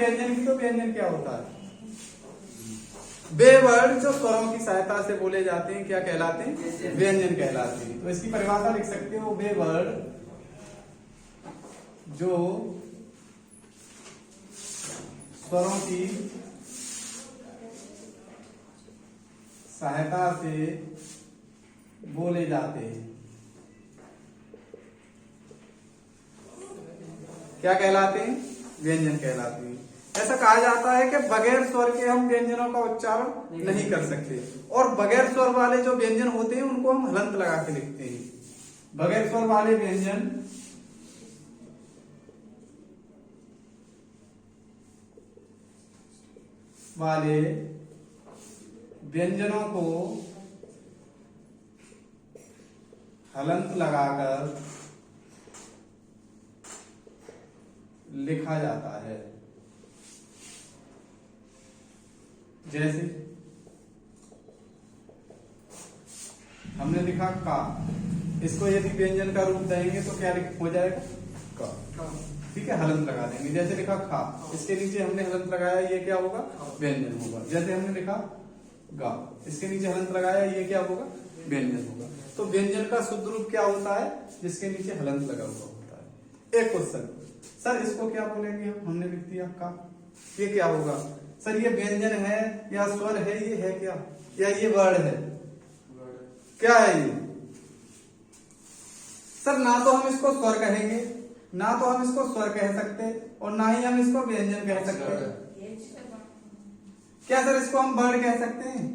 व्यंजन की, तो व्यंजन क्या होता है? वे वर्ड जो स्वरों की सहायता से बोले जाते हैं क्या कहलाते हैं? व्यंजन कहलाते हैं। तो इसकी परिभाषा लिख सकते हो, वे वर्ड जो स्वरों की सहायता से बोले जाते हैं क्या कहलाते हैं? व्यंजन कहलाते हैं। ऐसा कहा जाता है कि बगैर स्वर के हम व्यंजनों का उच्चारण नहीं कर सकते, और बगैर स्वर वाले जो व्यंजन होते हैं उनको हम हलंत लगा के लिखते हैं। बगैर स्वर वाले व्यंजन वाले व्यंजनों को हलंत लगाकर लिखा जाता है। जैसे हमने लिखा का, इसको यदि व्यंजन का रूप देंगे तो क्या हो जाएगा? का। ठीक है, हलंत लगा देंगे। जैसे लिखा खा, इसके नीचे हमने हलंत लगाया, ये क्या होगा? व्यंजन होगा। जैसे हमने लिखा गा, इसके नीचे हलंत लगाया, ये क्या होगा? व्यंजन होगा। तो व्यंजन का शुद्ध रूप क्या होता है? जिसके नीचे हलंत लगा हुआ होता है। एक क्वेश्चन, सर इसको क्या बोलेंगे हम? हमने लिख दिया का, ये क्या होगा? सर ये व्यंजन है या स्वर है? ये है क्या, या ये वर्ड है? क्या है ये? सर ना तो हम इसको स्वर कहेंगे, ना तो हम इसको स्वर कह सकते, और ना ही हम इसको व्यंजन कह सकते। क्या सर इसको हम वर्ड कह सकते हैं?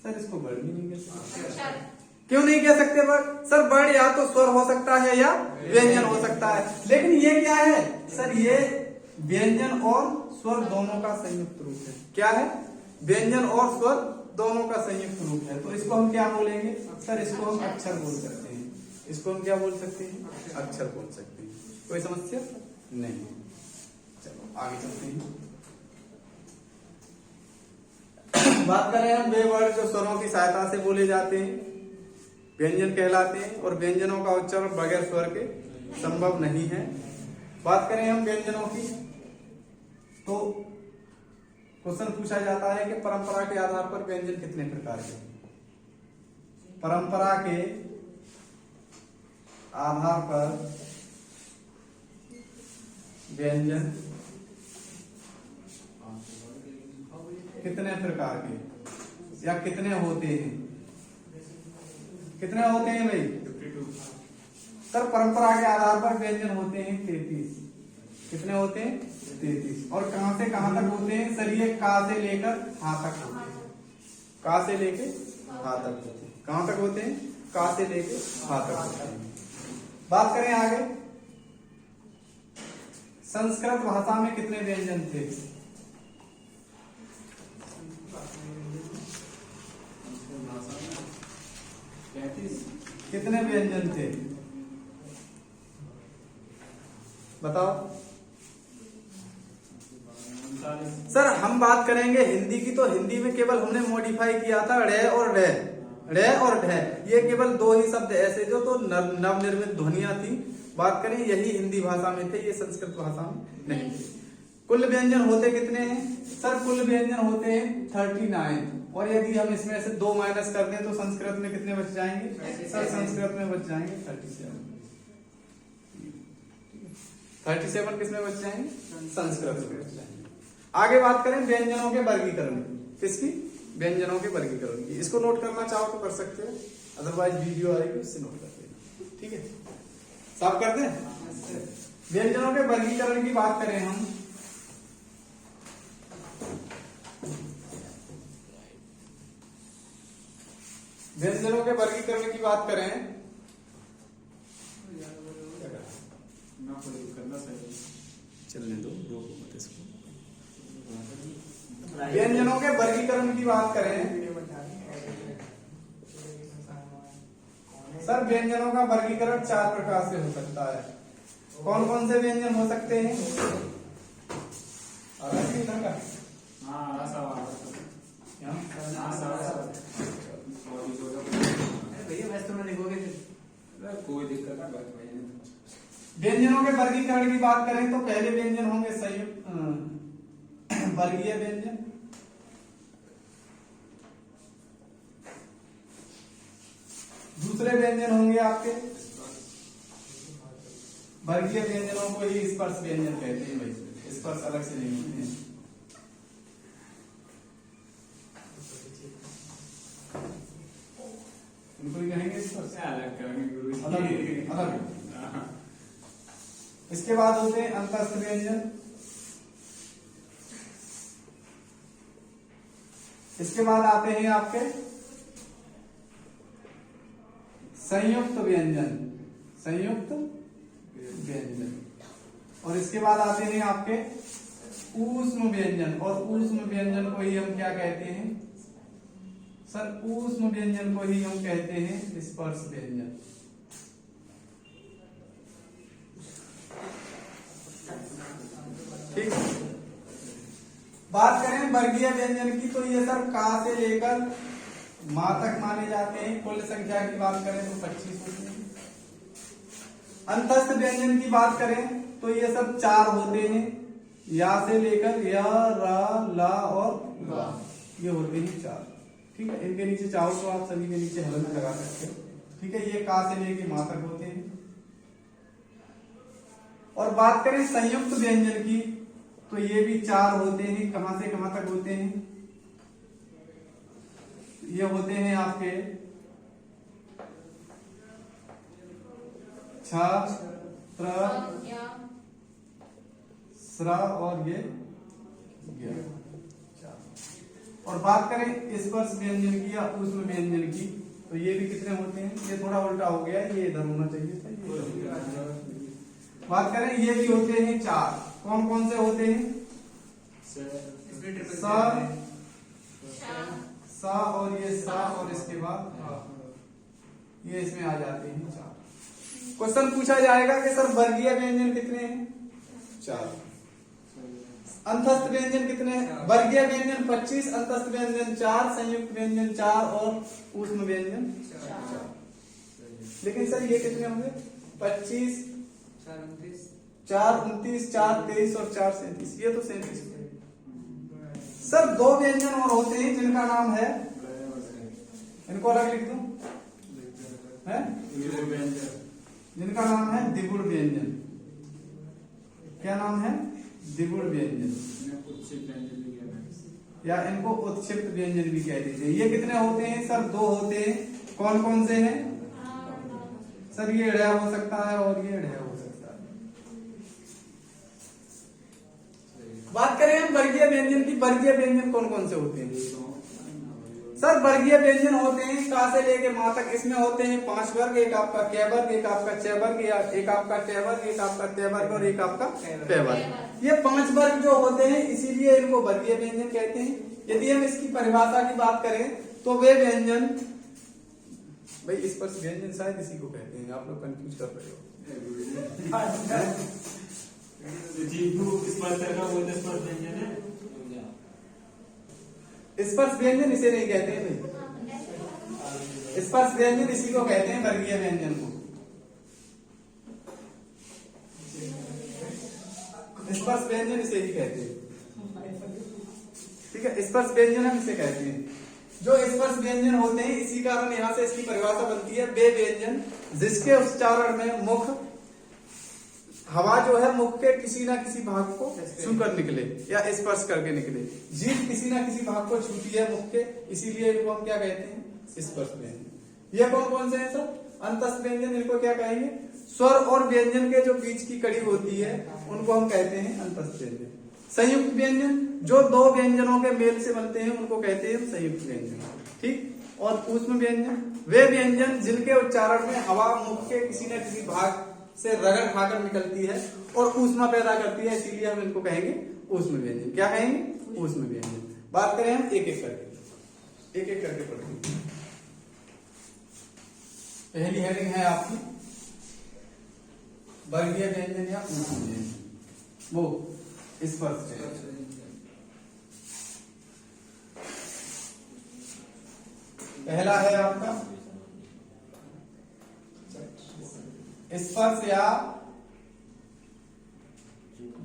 सर इसको वर्ड भी नहीं कह सकते। क्यों नहीं कह सकते वर्ड? सर वर्ड या तो स्वर हो सकता है या व्यंजन हो सकता है, लेकिन ये क्या है? सर ये व्यंजन और स्वर दोनों का संयुक्त रूप है। क्या है? व्यंजन और स्वर दोनों का संयुक्त रूप है। तो इसको हम क्या बोलेंगे? सर इसको हम अक्षर बोल सकते हैं। इसको हम क्या बोल सकते हैं? अक्षर बोल सकते हैं। कोई समस्या नहीं। चलो आगे चलते हैं। बात करें हम वे वर्ड जो स्वरों की सहायता से बोले जाते हैं, व्यंजन कहलाते हैं, और व्यंजनों का उच्चारण बगैर स्वर के संभव नहीं है। बात करें हम व्यंजनों की, तो क्वेश्चन पूछा जाता है कि परंपरा के आधार पर व्यंजन कितने प्रकार के? परंपरा के आधार पर व्यंजन कितने प्रकार के या कितने होते हैं? कितने होते हैं भाई? 52। सर परंपरा के आधार पर व्यंजन होते हैं 33। कितने होते हैं? 33। और कहां से कहां तक होते हैं? सर ये का से लेकर हा तक होते हैं। का से लेके हा तक होते हैं। कहां तक होते हैं? का से लेके हा तक होते हैं। बात करें आगे, संस्कृत भाषा में कितने व्यंजन थे? कितने व्यंजन थे बताओ? सर हम बात करेंगे हिंदी की, तो हिंदी में केवल हमने मॉडिफाई किया था रे और ढे, रे और ढे। ये केवल दो ही शब्द ऐसे जो तो नवनिर्मित ध्वनियां थी। बात करें यही हिंदी भाषा में थे, ये संस्कृत भाषा में नहीं। कुल व्यंजन होते कितने हैं? सर कुल व्यंजन होते हैं 39, और यदि हम इसमें से 2 माइनस कर दें तो संस्कृत में कितने बच जाएंगे? सर संस्कृत में बच जाएंगे 37। 37 किसमें बच जाएंगे? संस्कृत में बच जाएंगे। आगे बात करें व्यंजनों के वर्गीकरण की। किसकी? व्यंजनों के वर्गीकरण की। इसको नोट करना चाहो तो कर सकते हो, अदरवाइज वीडियो आएगी उससे नोट कर लेना। ठीक है, साफ कर दें। व्यंजनों के वर्गीकरण की बात करें हम, व्यंजनों के वर्गीकरण की बात करें, चलने दो मत इसको। व्यंजनों के वर्गीकरण की बात करें, सर व्यंजनों का वर्गीकरण 4 प्रकार से हो सकता है। कौन कौन से व्यंजन हो सकते हैं? कोई दिक्कत नहीं। व्यंजनों के वर्गीकरण की बात करें तो पहले व्यंजन होंगे संयुक्त, वर्गीय व्यंजन। दूसरे व्यंजन होंगे आपके वर्गीय व्यंजनों को ही स्पर्श व्यंजन कहते हैं भाई, स्पर्श अलग से नहीं होते हैं। इनको ही कहेंगे स्पर्श, अलग करेंगे गुरु जी। अलग अलग। इसके बाद होते हैं अंतस्थ व्यंजन। इसके बाद आते हैं आपके संयुक्त व्यंजन, संयुक्त व्यंजन। और इसके बाद आते हैं आपके ऊष्म व्यंजन, और ऊष्म व्यंजन को ही हम क्या कहते हैं सर? ऊष्म व्यंजन को ही हम कहते हैं स्पर्श व्यंजन। ठीक। बात करें वर्गीय व्यंजन की तो ये सर का से लेकर मां तक माने जाते हैं। कुल संख्या की बात करें तो 25 होते हैं। अंतस्थ व्यंजन की बात करें तो ये सब 4 होते हैं, या से लेकर या, रा, ला और गा, ये होते हैं 4। ठीक है। इनके नीचे चाहो तो आप सभी के नीचे हल में लगा सकते हो। ठीक है। ये का से लेकर मां तक होते हैं। और बात करें संयुक्त व्यंजन की तो ये भी 4 होते हैं। कहां से कहां तक होते हैं? ये होते हैं आपके छ, त्र, स्र और ये य। और बात करें स्पर्श व्यंजन की या ऊष्म व्यंजन की तो ये भी कितने होते हैं? ये थोड़ा उल्टा हो गया है, ये इधर होना चाहिए था। बात करें ये भी होते हैं 4। कौन कौन से होते हैं? सा और ये सा, और इसके बाद ये इसमें आ जाते हैं 4। क्वेश्चन पूछा जाएगा कि सर वर्गीय व्यंजन कितने हैं? 4। अंतस्थ व्यंजन कितने हैं? वर्गीय व्यंजन 25, अंतस्थ व्यंजन 4, संयुक्त व्यंजन 4 और ऊष्म व्यंजन 4। लेकिन सर ये कितने होंगे? 25, 4, 29, 4, 23 और 4, 37। ये तो 37। सर 2 व्यंजन और होते हैं जिनका नाम है, इनको अलग लिख दूं है, जिनका नाम है द्विगुण व्यंजन। क्या नाम है? द्विगुण व्यंजन, या इनको उत्क्षिप्त व्यंजन भी कह दीजिए। ये कितने होते हैं सर? 2 होते हैं। कौन कौन से हैं सर? ये ढ़ हो सकता है और ये ढ़ हो सकता है। बात करें हम वर्गीय व्यंजन की, वर्गीय व्यंजन कौन कौन से होते हैं सर? वर्गीय व्यंजन होते हैं का से लेके मां तक। इसमें होते हैं 5 वर्ग, एक आपका क वर्ग, एक आपका च वर्ग, एक आपका ट वर्ग, एक आपका त वर्ग और एक आपका प वर्ग। ये 5 वर्ग जो होते हैं, इसीलिए इनको वर्गीय व्यंजन कहते हैं। यदि हम इसकी परिभाषा की बात करें तो वे व्यंजन, भाई स्पर्श व्यंजन शायद इसी को कहते हैं, आप लोग कंफ्यूज कर रहे हो। स्पर्श व्यंजन इसे नहीं कहते हैं भाई। स्पर्श व्यंजन इसी को कहते हैं, वर्गीय व्यंजन को। स्पर्श व्यंजन इसे ही कहते हैं। ठीक है। स्पर्श व्यंजन हम इसे कहते हैं। जो स्पर्श व्यंजन होते हैं, इसी कारण यहां से इसकी परिभाषा बनती है, वे व्यंजन जिसके उच्चारण में मुख, हवा जो है मुख के किसी ना किसी भाग को छूकर निकले या स्पर्श करके निकले। जीभ किसी ना किसी भाग को छूती है मुख के, इसीलिए इनको हम क्या कहते हैं? स्पर्श व्यंजन। ये कौन कौन से हैं सर? अंतस्थ व्यंजन, इनको क्या कहेंगे? स्वर और व्यंजन के जो बीच की कड़ी होती है उनको हम कहते हैं अंतस्थ व्यंजन। संयुक्त व्यंजन, जो 2 व्यंजनों के मेल से बनते हैं उनको कहते हैं संयुक्त व्यंजन। ठीक। और ऊष्म व्यंजन, वे व्यंजन जिनके उच्चारण में हवा मुख के किसी न किसी भाग से रगड़ खाकर निकलती है और ऊष्मा पैदा करती है, इसीलिए हम इनको कहेंगे ऊष्म व्यंजन। क्या कहेंगे? ऊष्म व्यंजन। बात करें हम एक एक करके पढ़ेंगे। पहली हेडिंग है आपकी वर्गीय व्यंजन या ऊष्म व्यंजन, वो स्पर्श व्यंजन। पहला है आपका स्पर्श या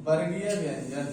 वर्गीय व्यंजन।